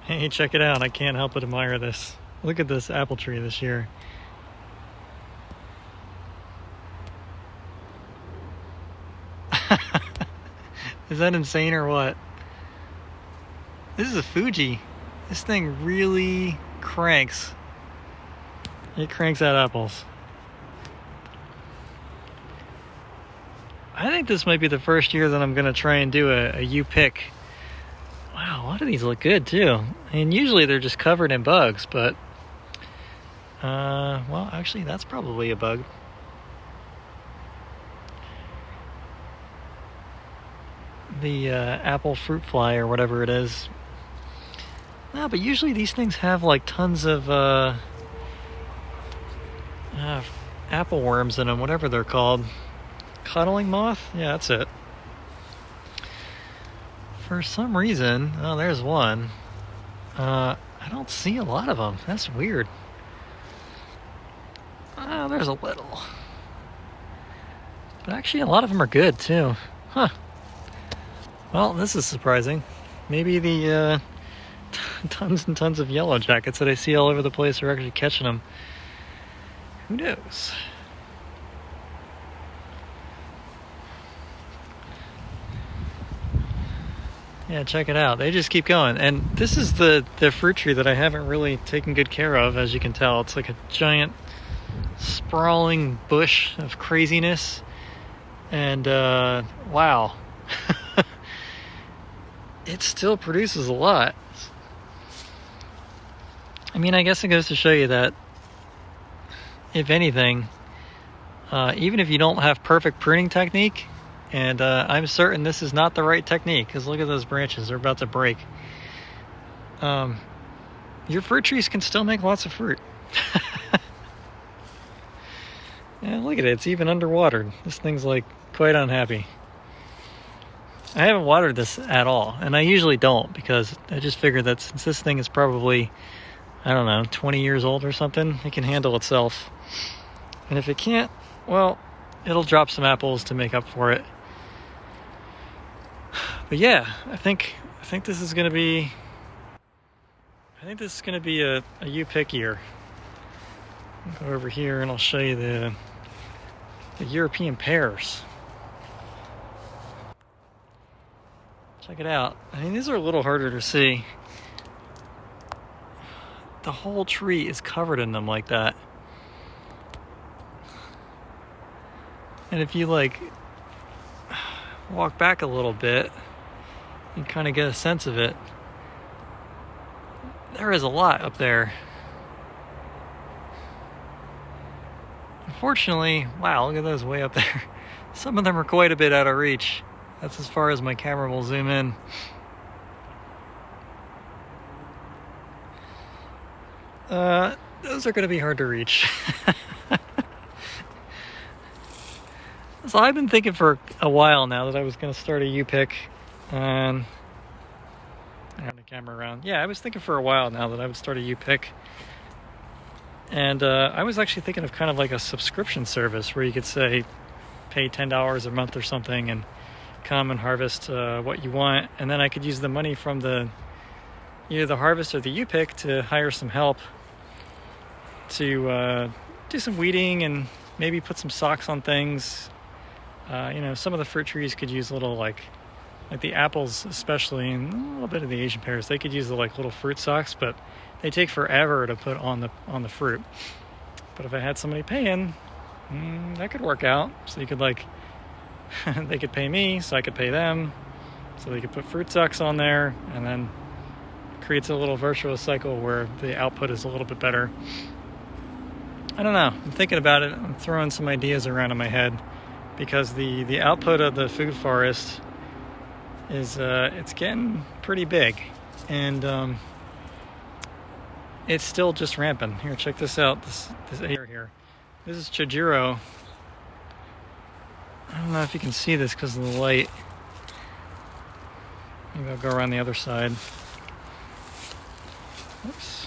Hey, check it out. I can't help but admire this. Look at this apple tree this year. Is that insane or what? This is a Fuji. This thing really cranks. It cranks out apples. I think this might be the first year that I'm going to try and do a U-pick. Wow, a lot of these look good too. And usually they're just covered in bugs, but well, actually that's probably a bug. The apple fruit fly or whatever it is. No, but usually these things have like tons of apple worms in them, whatever they're called. Cuddling moth? Yeah, that's it. For some reason, oh, there's one. I don't see a lot of them. That's weird. Oh, there's a little. But actually, a lot of them are good, too. Huh. Well, this is surprising. Maybe the tons and tons of yellow jackets that I see all over the place are actually catching them. Who knows? Yeah, check it out. They just keep going. And this is the fruit tree that I haven't really taken good care of, as you can tell. It's like a giant sprawling bush of craziness. And wow. It still produces a lot. I mean, I guess it goes to show you that, if anything, even if you don't have perfect pruning technique, and I'm certain this is not the right technique, because look at those branches, they're about to break. Your fruit trees can still make lots of fruit. Yeah, look at it, it's even underwatered. This thing's like quite unhappy. I haven't watered this at all, and I usually don't, because I just figured that since this thing is probably, I don't know, 20 years old or something, it can handle itself. And if it can't, well, it'll drop some apples to make up for it. But yeah, I think this is gonna be a U-pick year. I'll go over here and I'll show you the European pears. Check it out. I mean, these are a little harder to see. The whole tree is covered in them like that. And if you like walk back a little bit, you kind of get a sense of it. There is a lot up there. Unfortunately, wow, look at those way up there. Some of them are quite a bit out of reach. That's as far as my camera will zoom in. Those are going to be hard to reach. So I've been thinking for a while now that I was going to start a U-pick. I have the camera around. Yeah, I was thinking for a while now that I would start a U-pick. And I was actually thinking of kind of like a subscription service where you could say, pay $10 a month or something and come and harvest what you want. And then I could use the money from either the harvest or the U-pick to hire some help to do some weeding and maybe put some socks on things. Some of the fruit trees could use little like the apples especially, and a little bit of the Asian pears. They could use the like little fruit socks, but they take forever to put on the fruit. But if I had somebody paying, that could work out. So you could they could pay me, so I could pay them, so they could put fruit socks on there, and then creates a little virtuous cycle where the output is a little bit better. I don't know. I'm thinking about it. I'm throwing some ideas around in my head, because the output of the food forest is it's getting pretty big, and it's still just rampant. Here, check this out. This area here. This is Chojuro. I don't know if you can see this because of the light. Maybe I'll go around the other side. Oops.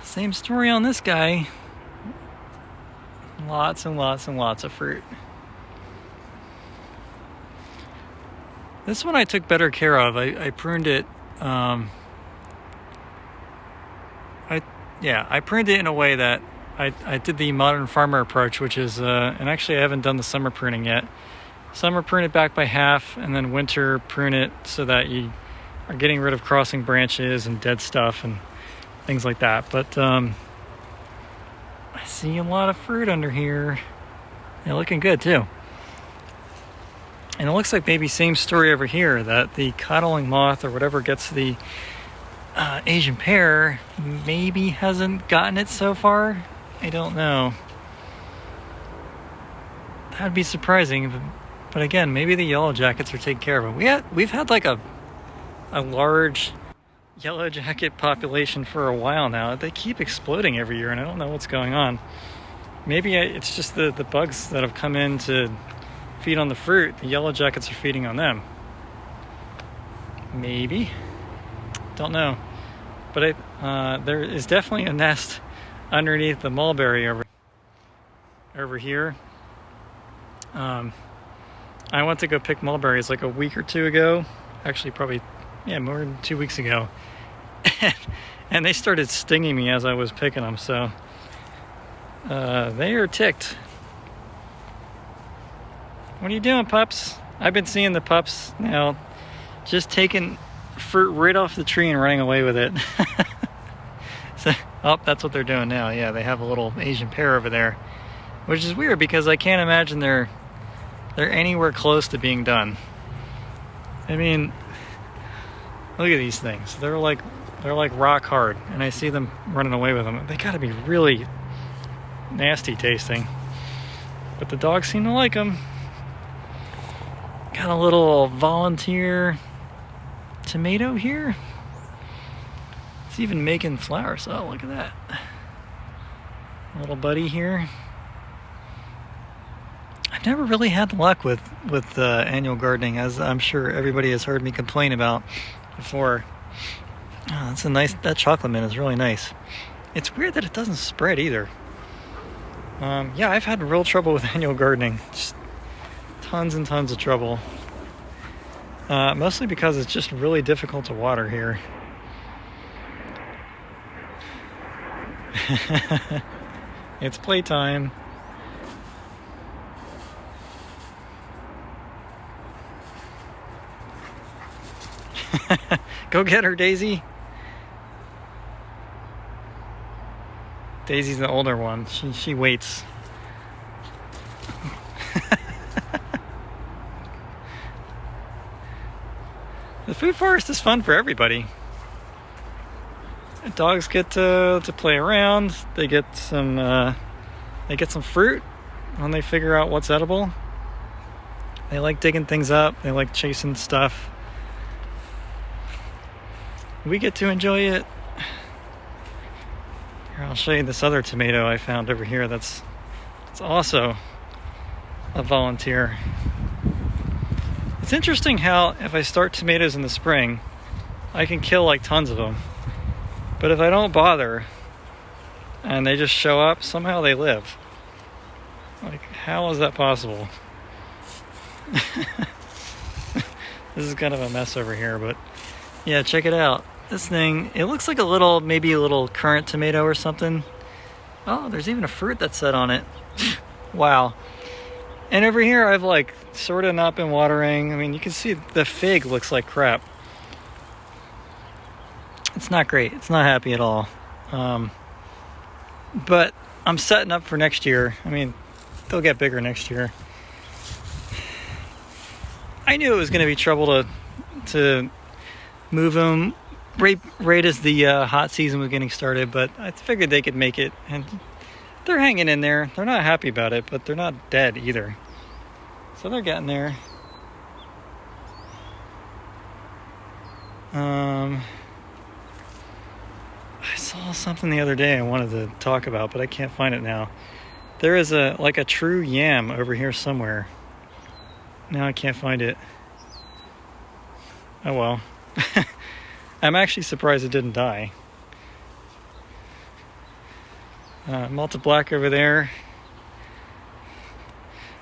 Same story on this guy. Lots and lots and lots of fruit. This one I took better care of. I pruned it. I pruned it in a way that I did the modern farmer approach, which is, and actually I haven't done the summer pruning yet. Summer prune it back by half, and then winter prune it so that you are getting rid of crossing branches and dead stuff and things like that. But I see a lot of fruit under here. They're looking good too. And it looks like maybe same story over here, that the coddling moth or whatever gets the Asian pear maybe hasn't gotten it so far. I don't know. That'd be surprising. But again, maybe the yellow jackets are taking care of it. We've had like a large yellow jacket population for a while now. They keep exploding every year, and I don't know what's going on. Maybe it's just the bugs that have come in to feed on the fruit. The yellow jackets are feeding on them. Maybe. Don't know. But there is definitely a nest underneath the mulberry over here. I went to go pick mulberries like a week or two ago. Actually, probably, more than 2 weeks ago. And they started stinging me as I was picking them. So they are ticked. What are you doing, pups? I've been seeing the pups now just taking fruit right off the tree and running away with it. So, that's what they're doing now. Yeah, they have a little Asian pear over there, which is weird because I can't imagine they're anywhere close to being done. I mean, look at these things. They're like rock hard, and I see them running away with them. They gotta be really nasty tasting, but the dogs seem to like them. Got a little volunteer tomato here. It's even making flowers. Oh, look at that. Little buddy here. I've never really had luck with annual gardening, as I'm sure everybody has heard me complain about before. Oh, that's a nice. That chocolate mint is really nice. It's weird that it doesn't spread either. I've had real trouble with annual gardening. Just tons and tons of trouble. Mostly because it's just really difficult to water here. It's playtime. Go get her, Daisy. Daisy's the older one. She waits. The food forest is fun for everybody. Dogs get to play around. They get some fruit when they figure out what's edible. They like digging things up. They like chasing stuff. We get to enjoy it. Here, I'll show you this other tomato I found over here. It's also a volunteer. It's interesting how if I start tomatoes in the spring, I can kill like tons of them. But if I don't bother and they just show up, somehow they live. Like, how is that possible? This is kind of a mess over here, but yeah, check it out. This thing, it looks like maybe a little currant tomato or something. Oh, there's even a fruit that's set on it. Wow. And over here, I've like sort of not been watering. I mean, you can see the fig looks like crap. It's not great. It's not happy at all. But I'm setting up for next year. I mean, they'll get bigger next year. I knew it was going to be trouble to move them right as the hot season was getting started, but I figured they could make it, and they're hanging in there. They're not happy about it, but they're not dead either. So they're getting there. I saw something the other day I wanted to talk about, but I can't find it now. There is a true yam over here somewhere. Now I can't find it. Oh well. I'm actually surprised it didn't die. Malta Black over there.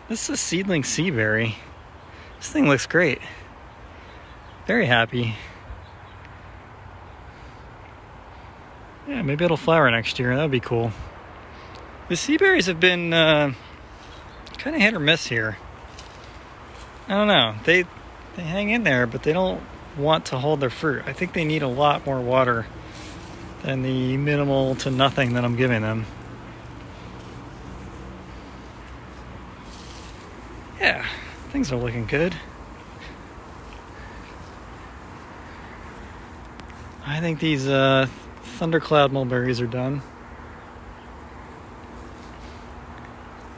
This is a seedling sea berry. This thing looks great. Very happy. Yeah, maybe it'll flower next year. That'd be cool. The sea berries have been kind of hit or miss here. I don't know. They hang in there, but they don't want to hold their fruit. I think they need a lot more water than the minimal to nothing that I'm giving them. Yeah, things are looking good. I think these thundercloud mulberries are done.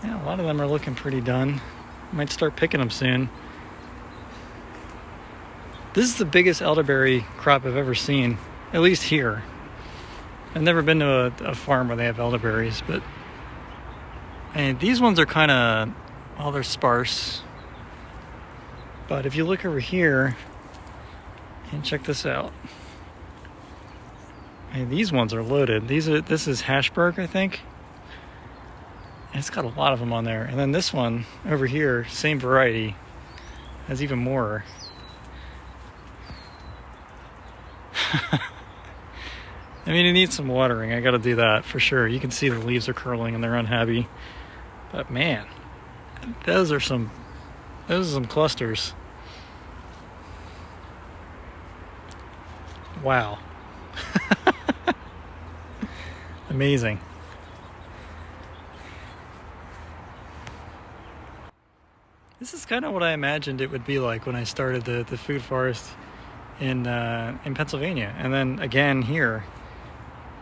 Yeah, a lot of them are looking pretty done. Might start picking them soon. This is the biggest elderberry crop I've ever seen, at least here. I've never been to a farm where they have elderberries, but and these ones are kind of, well, they're sparse. But if you look over here and check this out, and these ones are loaded. This is Hashberg, I think. And it's got a lot of them on there. And then this one over here, same variety, has even more. I mean, it needs some watering. I got to do that for sure. You can see the leaves are curling and they're unhappy. But man, those are some clusters. Wow. Amazing. This is kind of what I imagined it would be like when I started the food forest in Pennsylvania. And then again here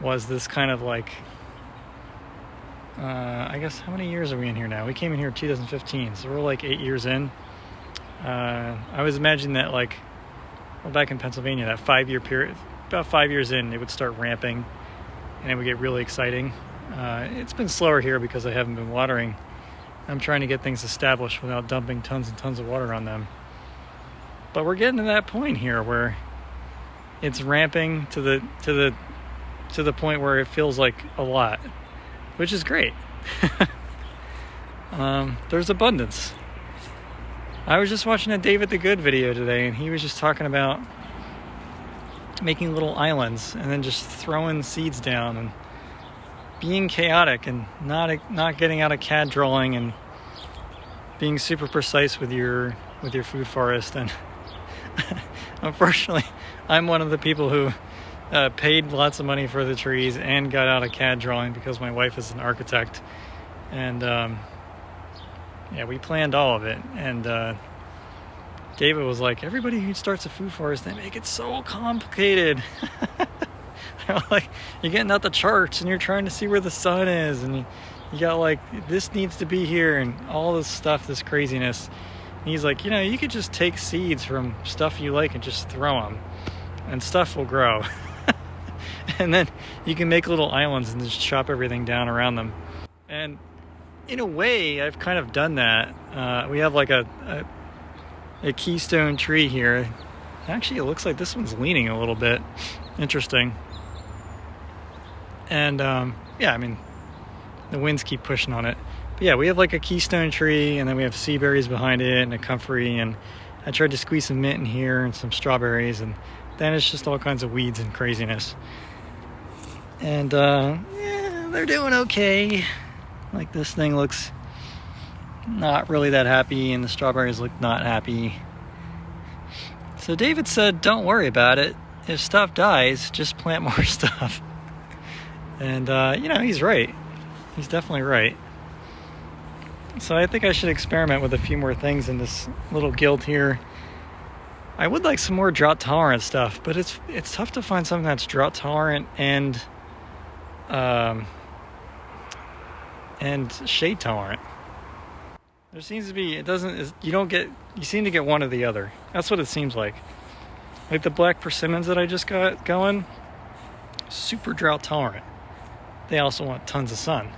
was this kind of like, I guess, how many years are we in here now? We came in here in 2015, so we're like 8 years in. I was imagining that like, well, back in Pennsylvania, that 5-year period, about 5 years in, it would start ramping and it would get really exciting. It's been slower here because I haven't been watering. I'm trying to get things established without dumping tons and tons of water on them. But we're getting to that point here where it's ramping to the point where it feels like a lot, which is great. There's abundance. I was just watching a David the Good video today, and he was just talking about making little islands and then just throwing seeds down and being chaotic and not getting out of CAD drawing and being super precise with your food forest. And unfortunately, I'm one of the people who paid lots of money for the trees and got out of CAD drawing because my wife is an architect. And yeah, we planned all of it. And David was like, everybody who starts a food forest, they make it so complicated. Like, you're getting out the charts and you're trying to see where the sun is, and you got like, this needs to be here and all this stuff, this craziness. And he's like, you could just take seeds from stuff you like and just throw them and stuff will grow. And then you can make little islands and just chop everything down around them. And in a way, I've kind of done that. We have like a keystone tree here. Actually, it looks like this one's leaning a little bit. Interesting. And yeah, I mean, the winds keep pushing on it. But yeah, we have like a keystone tree, and then we have sea berries behind it and a comfrey, and I tried to squeeze some mint in here and some strawberries, and then it's just all kinds of weeds and craziness. And yeah, they're doing okay. Like, this thing looks not really that happy, and the strawberries look not happy. So David said, don't worry about it. If stuff dies, just plant more stuff. And, he's right. He's definitely right. So I think I should experiment with a few more things in this little guild here. I would like some more drought-tolerant stuff, but it's tough to find something that's drought-tolerant and shade-tolerant. There seems to be, you seem to get one or the other. That's what it seems like. Like the black persimmons that I just got going, super drought-tolerant. They also want tons of sun.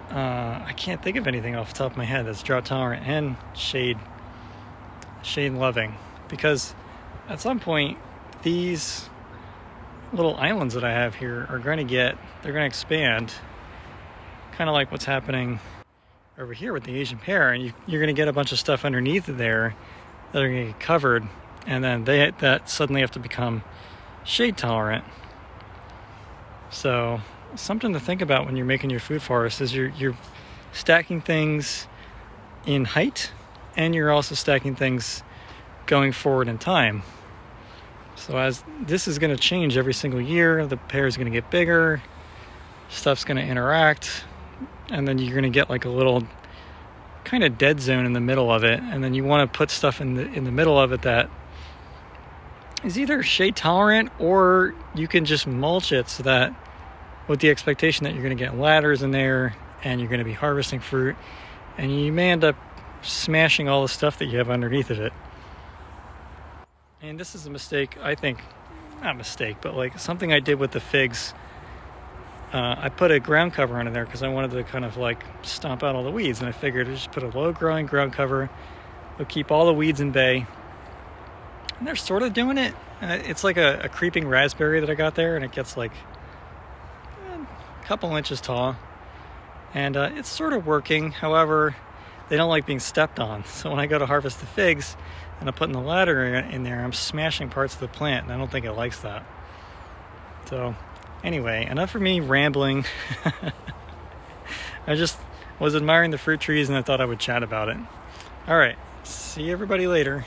I can't think of anything off the top of my head that's drought tolerant and shade loving, because at some point these little islands that I have here are going to expand, kind of like what's happening over here with the Asian pear, and you're going to get a bunch of stuff underneath there that are going to get covered and then that suddenly have to become shade tolerant. So something to think about when you're making your food forest is you're stacking things in height, and you're also stacking things going forward in time. So as this is going to change every single year, the pear is going to get bigger, stuff's going to interact, and then you're going to get like a little kind of dead zone in the middle of it, and then you want to put stuff in the middle of it that is either shade tolerant, or you can just mulch it so that with the expectation that you're going to get ladders in there and you're going to be harvesting fruit, and you may end up smashing all the stuff that you have underneath of it. And this is a mistake, I think, not a mistake, but like something I did with the figs. I put a ground cover under there because I wanted to kind of like stomp out all the weeds, and I figured I just put a low growing ground cover. It'll keep all the weeds in bay. And they're sort of doing it. It's like a creeping raspberry that I got there, and it gets like a couple inches tall. And it's sort of working. However, they don't like being stepped on. So when I go to harvest the figs and I'm putting the ladder in there, I'm smashing parts of the plant, and I don't think it likes that. So anyway, enough of me rambling. I just was admiring the fruit trees, and I thought I would chat about it. All right, see everybody later.